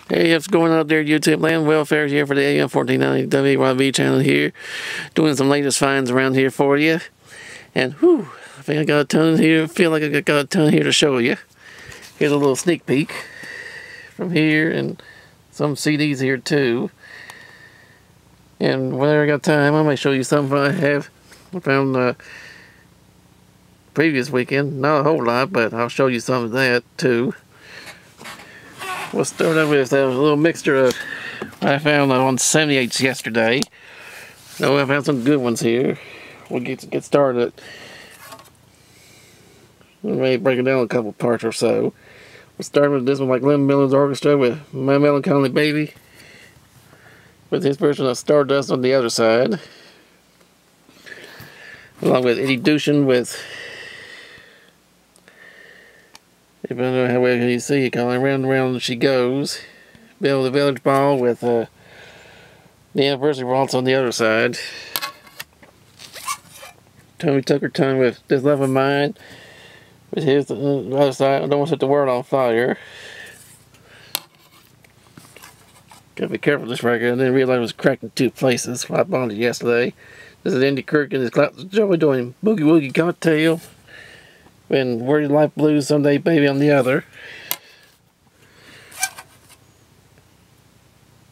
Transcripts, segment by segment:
Hey, what's going on there, YouTube land? Welfare here for the AM 1490 WYV channel here. Doing some latest finds around here for you. And whew, I think I got a ton here. Feel like I got a ton here to show you. Here's a little sneak peek from here and some CDs here too. And whenever I got time, I might show you something I found previous weekend. Not a whole lot, but I'll show you some of that too. We'll start out with a little mixture of I found on 78s yesterday. So I found some good ones here. We'll get started. We may break it down a couple parts or so. We'll start with this one by Glenn Miller's orchestra with My Melancholy Baby, with his version of Stardust on the other side, along with Eddie Dushin with, if I don't know how well you see it, calling Round and Round She Goes. Bill the Village Ball with the Anniversary Waltz on the other side. Tommy Tucker Time with This Love of Mine, with his the other side. I don't want to set the world on fire. Gotta be careful with this record. I didn't realize it was cracked in two places. I bought it yesterday. This is Andy Kirk and his Clouds of Joy doing Boogie Woogie Cocktail. And Wordy Life Blues Someday Baby on the other.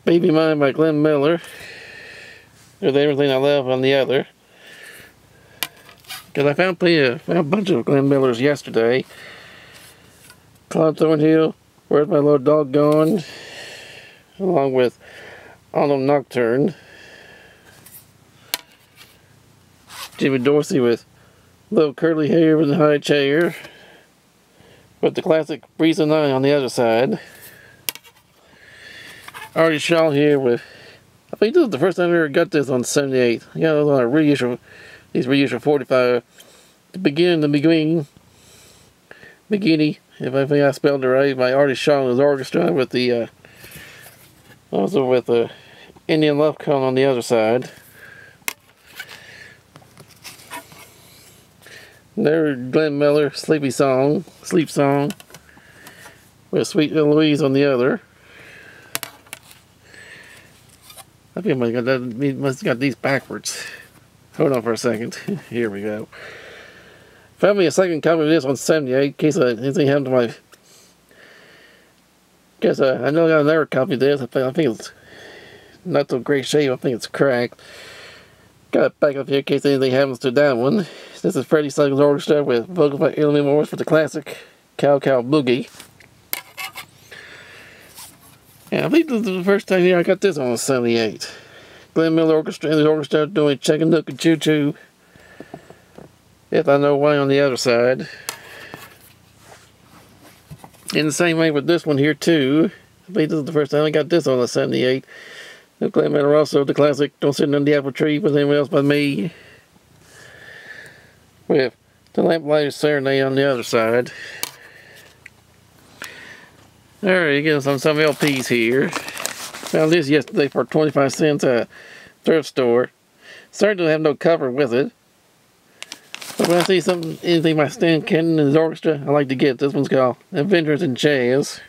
Baby Mine by Glenn Miller. With Everything I Love on the other. Because I found a bunch of Glenn Millers yesterday. Claude Thornhill, Where's My Little Dog Gone? Along with Autumn Nocturne. Jimmy Dorsey with Little Curly Hair with the High Chair, with the classic Breeze and I on the other side. Artie Shaw here with, I think this is the first time I ever got this on 78. I got it on a reissue, these reissue 45. The Beginning, if I think I spelled it right, by Artie Shaw and his orchestra, with the, also with the Indian Love Cone on the other side. There's Glenn Miller, Sleep Song, with Sweet Little Louise on the other. I think I must have got these backwards. Hold on for a second. Here we go. Found me a second copy of this on 78 in case anything happened to my. Guess I know I got another copy of this. I think it's not so great shape. I think it's cracked. Got it back up here in case anything happens to that one. This is Freddie Suggs Orchestra with vocal by Ellen Morris for the classic Cow Cow Boogie. And I think this is the first time here I got this on 78. Glenn Miller Orchestra and the orchestra doing Chicken Nook and Choo Choo. If I Know Why on the other side. In the same way with this one here too. I think this is the first time I got this on the 78. Glenn Miller also the classic Don't Sit Under the Apple Tree with Anyone Else But Me, with the Lamplighter's Serenade on the other side. Alright, again, some LPs here. Found this yesterday for 25 cents at a thrift store. Started to have no cover with it. But when I see anything by Stan Kenton and his orchestra, I like to get. This one's called Adventures in Jazz.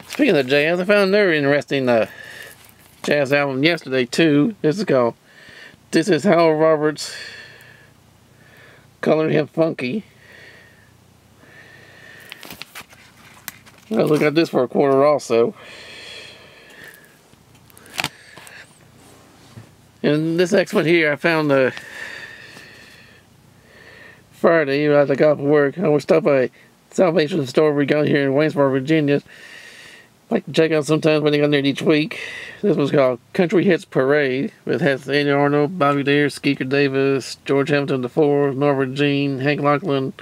Speaking of jazz, I found another interesting jazz album yesterday too. This is called This Is Howard Roberts Colored Him Funky. Well, look at this for a quarter also. And this next one here I found Friday as I got off work. I was stopped by Salvation Store we got here in Waynesboro, Virginia. I like to check out sometimes when they got there each week. This was called Country Hits Parade, with Andy Arnold, Bobby Daire, Skeeter Davis, George Hamilton IV, Norma Jean, Hank Lachlan,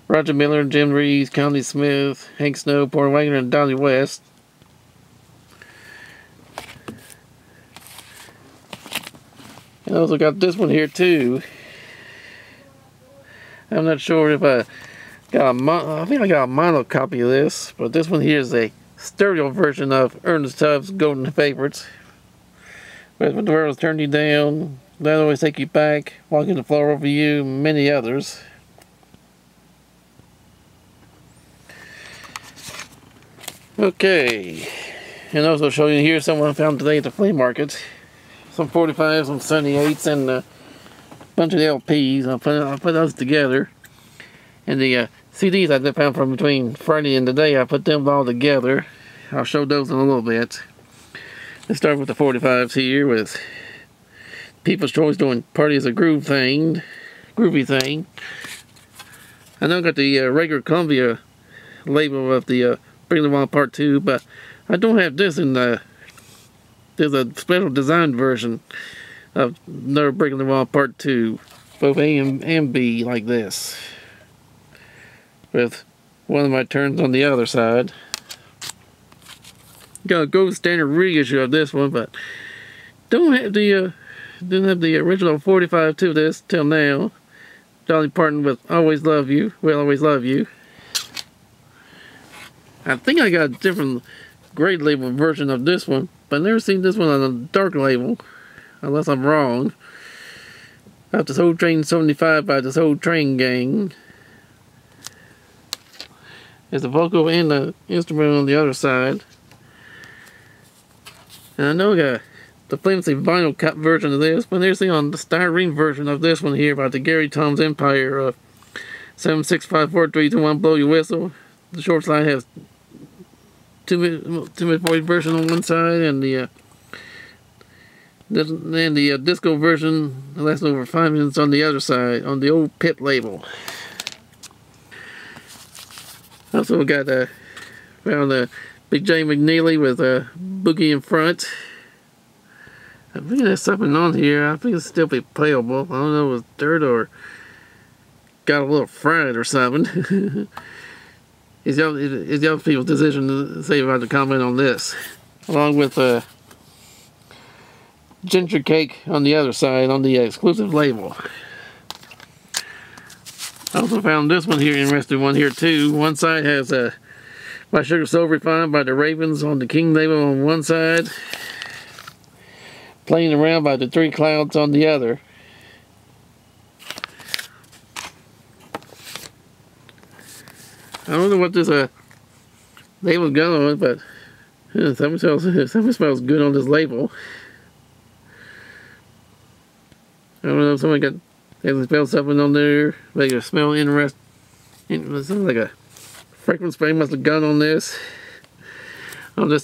Roger Miller, Jim Reeves, Connie Smith, Hank Snow, Porter Wagoner, and Donnie West. And I also got this one here too. I'm not sure if I think I got a mono copy of this, but this one here is a stereo version of Ernest Tubbs' Golden Favorites. When the World Has Turned You Down, That'll Always Take You Back, Walking the Floor Over You, and many others. Okay, and also show you here someone I found today at the flea market. Some 45s, some 78s, and a bunch of LPs. I'll put those together. And the CDs I found from between Friday and today, I put them all together. I'll show those in a little bit. Let's start with the 45s here with People's Choice doing Party is a Groovy thing. I know I got the regular Columbia label of the Bring the Wild Part 2, but I don't have this in the... There's a special design version of another Breaking the Wild Part 2, both A and B, like this, with one of my turns on the other side. Got a gold standard reissue of this one, but didn't have the original 45 to this till now. Dolly Parton with Always Love You, We'll Always Love You. I think I got a different grade label version of this one, but I've never seen this one on a dark label, unless I'm wrong. About This Old Train 75 by This Old Train Gang. There's a vocal and the instrument on the other side. And I know I got the flimsy vinyl cut version of this, but there's on the styrene version of this one here by the Gary Tom's Empire of 7, 6, 5, 4, 3, 2, 1, blow your whistle. The short side has 2 minute 40 version on one side, and the disco version lasts over 5 minutes on the other side, on the old pit label. Also got found a Big J McNeely with a Boogie in front. I think there's something on here. I think it's still be playable. I don't know if it's dirt or got a little fried or something. It's young people's decision to say about the comment on this. Along with Ginger Cake on the other side on the exclusive label. I also found this one here, interesting one here too. One side has My Sugar So Refined by the Ravens on the King label on one side. Playing Around by the Three Clouds on the other. I don't know what this label's got on it, but something smells good on this label. I don't know if someone got spelled something on there, make it smell interesting. Something like a fragrance spray must have gone on this. On this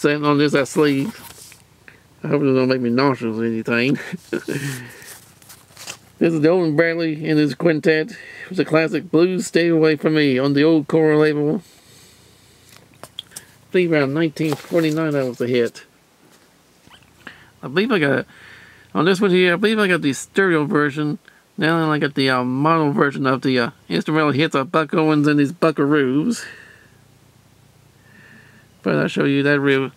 sleeve. I hope it don't make me nauseous or anything. This is the Owen Bradley and his quintet. It was a classic Blues Stay Away From Me on the old Cora label. I believe around 1949 that was a hit. I believe I got, on this one here, I believe I got the stereo version. Now I got the mono version of the instrumental hits of Buck Owens and his Buckaroos. But I'll show you that real.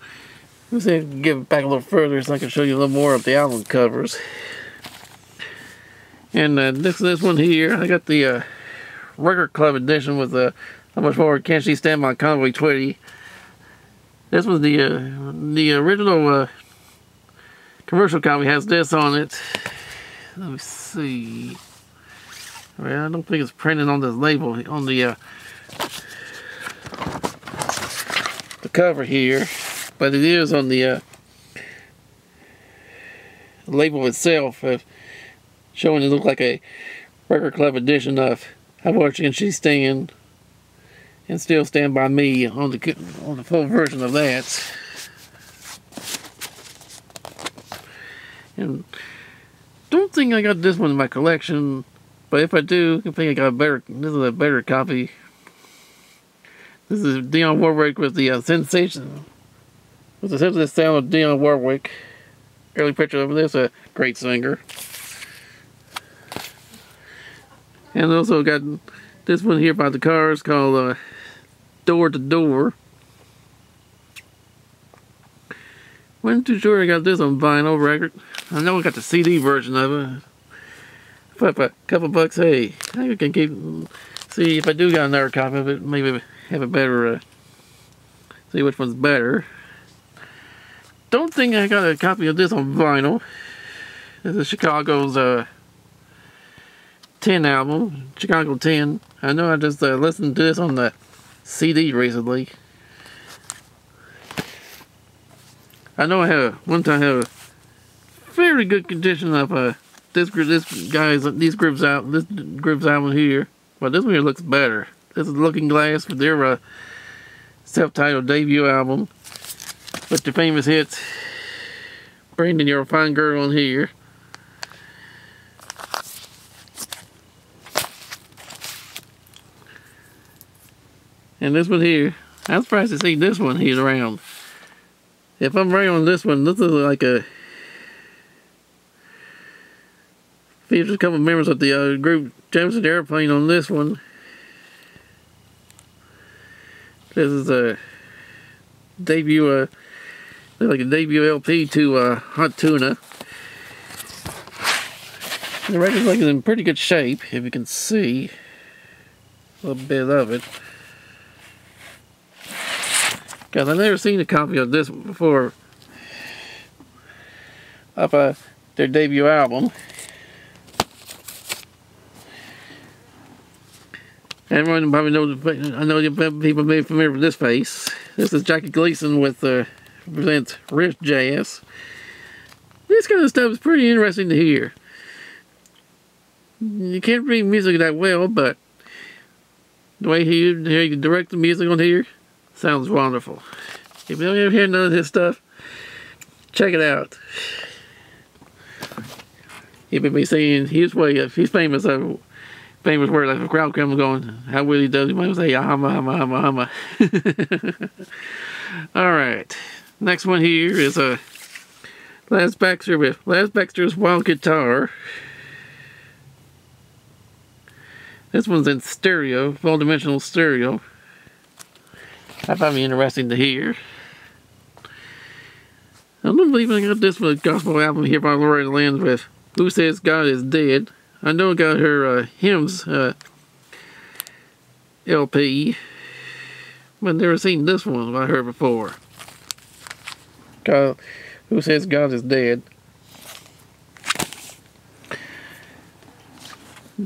Let's see if I can give it back a little further so I can show you a little more of the album covers. And this one here, I got the Record Club edition with How Much More Can She Stand by Conway Twitty. This was the original commercial copy, has this on it. Let me see. Well, I don't think it's printed on this label on the cover here, but it is on the label itself, showing it look like a Record Club edition of How Much Can She Stand and Still Stand By Me on the full version of that. And don't think I got this one in my collection, but if I do, I think I got a better. This is a better copy. This is Dionne Warwick with the sensation, with the sensitive sound of Dionne Warwick. Early picture of this, a great singer. And also got this one here by the Cars called Door to Door. Wasn't too sure I got this on vinyl record. I know I got the CD version of it. For a couple bucks, hey, I can keep. See if I do got another copy of it, maybe have a better. See which one's better. Don't think I got a copy of this on vinyl. This is Chicago's 10 album, Chicago 10. I know I just listened to this on the CD recently. I know I had one time I had a very good condition of this group's album here, but this one here looks better. This is Looking Glass for their self-titled debut album with the famous hits Brandon, You're a Fine Girl on here. And this one here, I'm surprised to see this one here around. If I'm right on this one, this is like a features a couple members of the group Jefferson Airplane on this one. This is a debut, like a debut LP to Hot Tuna. The record's like in pretty good shape, if you can see a little bit of it. Because I've never seen a copy of this before of their debut album. Everyone probably knows, I know people may be familiar with this face. This is Jackie Gleason with presents Wrist Jazz. This kind of stuff is pretty interesting to hear. You can't read music that well, but the way he directs the music on here sounds wonderful. If you don't ever hear none of his stuff, check it out. He may be saying his way of, he's famous word, like a crowd comes going, how will he does, he might say, humma, humma, humma. Alright, next one here is Lance Baxter with Lance Baxter's Wild Guitar. This one's in stereo, full dimensional stereo. That might be interesting to hear. I don't believe I got this gospel album here by Loretta Lynn with Who Says God Is Dead. I know I got her hymns LP, but I've never seen this one by her before. Called Who Says God Is Dead.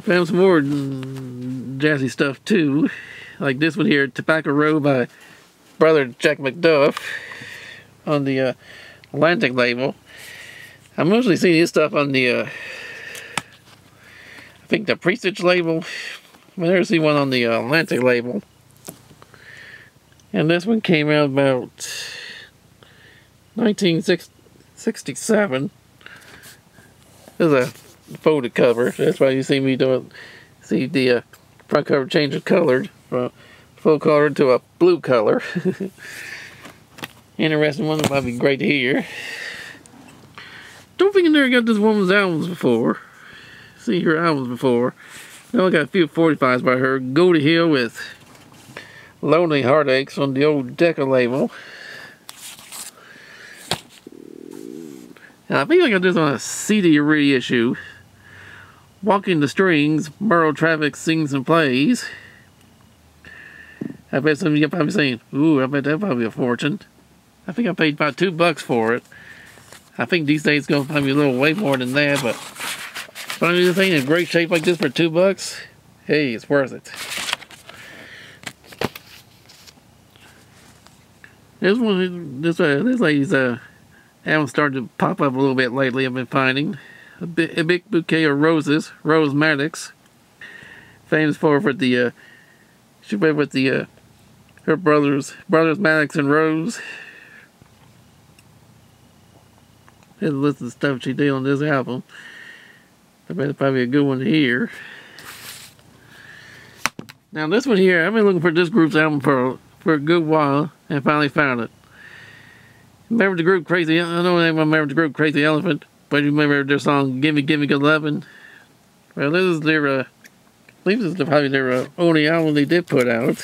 Found some more jazzy stuff too, like this one here, Tobacco Road by brother Jack McDuff on the Atlantic label. I mostly seen his stuff on the I think the Prestige label. I never see one on the Atlantic label. And this one came out about 1967. This is a folded cover. That's why you see me see the front cover change of color from full color to a blue color. Interesting one, that might be great to hear. Don't think I never got this woman's albums before. See her albums before. Now I got a few 45s by her. Go to Hill with Lonely Heartaches on the old Decca label. And I think I got this on a CD reissue. Walking the Strings, Merle Traffic Sings and Plays. I bet some of you are probably saying, ooh, I bet that'll probably be a fortune. I think I paid about $2 for it. I think these days it's going to probably be a little way more than that, but finding this thing in great shape like this for $2, hey, it's worth it. This lady's album started to pop up a little bit lately. I've been finding a big bouquet of roses, Rose Maddox, famous for the she played with the her brothers Maddox and Rose. Here's a list of stuff she did on this album. I bet it's probably a good one to hear. Now this one here, I've been looking for this group's album for a good while and finally found it. Remember the group Crazy? I know anyone remember the group Crazy Elephant, but you remember their song "Gimme Gimme Good Lovin'"? Well, this is their I believe this is probably their only album they did put out.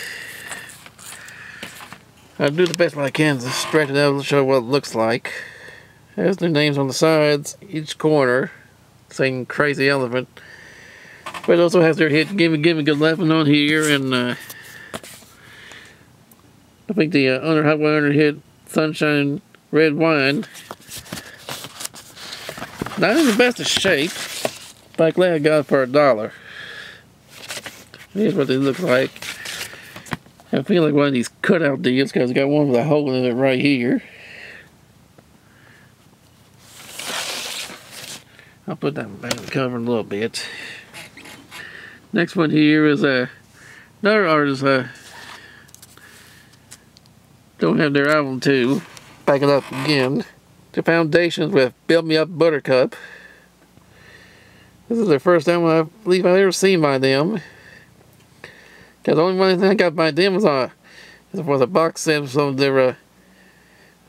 I'll do the best I can to stretch it out and show what it looks like. There's their names on the sides, each corner, saying Crazy Elephant. But it also has their hit "Gimme Gimme Good Lovin'" on here, and I think the under Hot 100 hit "Sunshine Red Wine." Not in the best of shape, but I'm glad I got it for $1. Here's what they look like. I feel like one of these cutout deals because I got one with a hole in it right here. I'll put that back in the cover in a little bit. Next one here is another artist. Don't have their album too. Back it up again. The Foundations with Build Me Up Buttercup. This is their first album I believe I've ever seen by them. Cause the only one I got by them was a box set of some of their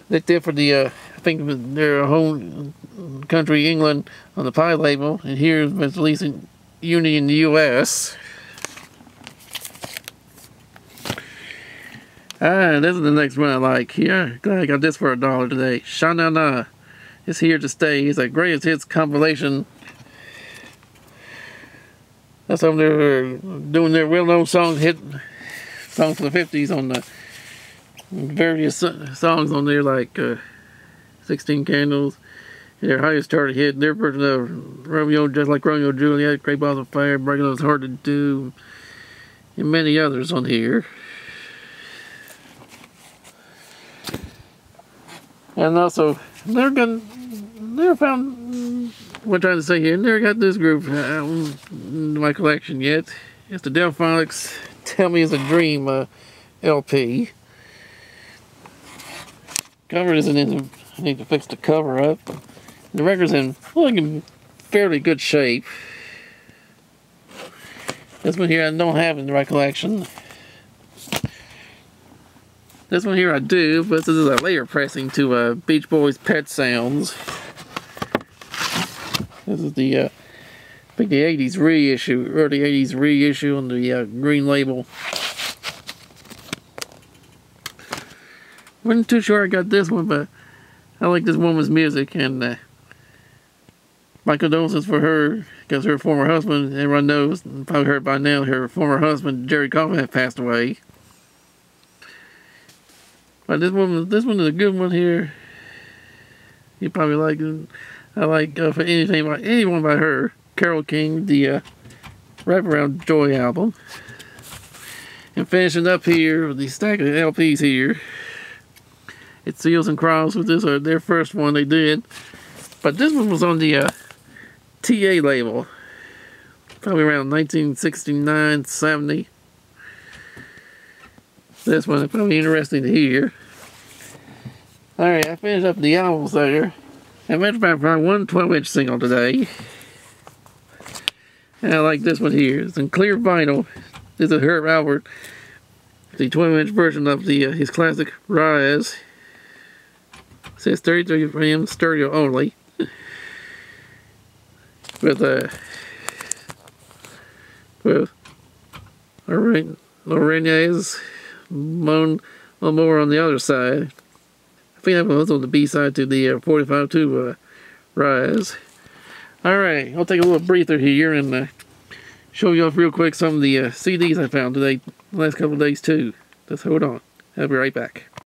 they did for the I think their home country England on the Pie label, and here it's releasing Uni in the US. This is the next one I like here. Glad I got this for $1 today. Sha Na Na is here to stay. It's a greatest hits compilation. That's when they're doing their well-known songs for the 50s on the various songs on there, like 16 Candles, their highest charted hit, their version of Romeo, Just Like Romeo and Juliet, Great Balls of Fire, Breaking Up Is Hard to Do, and many others on here. And also, never found what I'm trying to say here. Never got this group in my collection yet. It's the Delphonics Tell Me It's a Dream LP. Cover isn't in. I need to fix the cover up. The record's in fairly good shape. This one here I don't have in my collection. This one here I do, but this is a later pressing to Beach Boys' Pet Sounds. This is the, I think the 80s reissue, early 80s reissue on the green label. Wasn't too sure I got this one, but I like this woman's music, and my condolences for her, because her former husband, everyone knows, probably heard by now, her former husband, Jerry Coffin, had passed away. But this one is a good one here. You probably like it. I like for anyone by her. Carole King, the Wraparound Joy album. And finishing up here with the stack of LPs here. It's Seals and Crofts with this, their first one they did. But this one was on the TA label. Probably around 1969, 70. This one is probably interesting to hear. Alright, I finished up the albums there. I went about one 12-inch single today. And I like this one here. It's in clear vinyl. This is Herb Alpert, the 12-inch version of the his classic Rise. It says 33 frame stereo only. With Lorenz Moan a little more on the other side. I think that was on the B side to the 45-2 Rise. Alright, I'll take a little breather here and show you off real quick some of the CDs I found today, the last couple of days too. Just hold on. I'll be right back.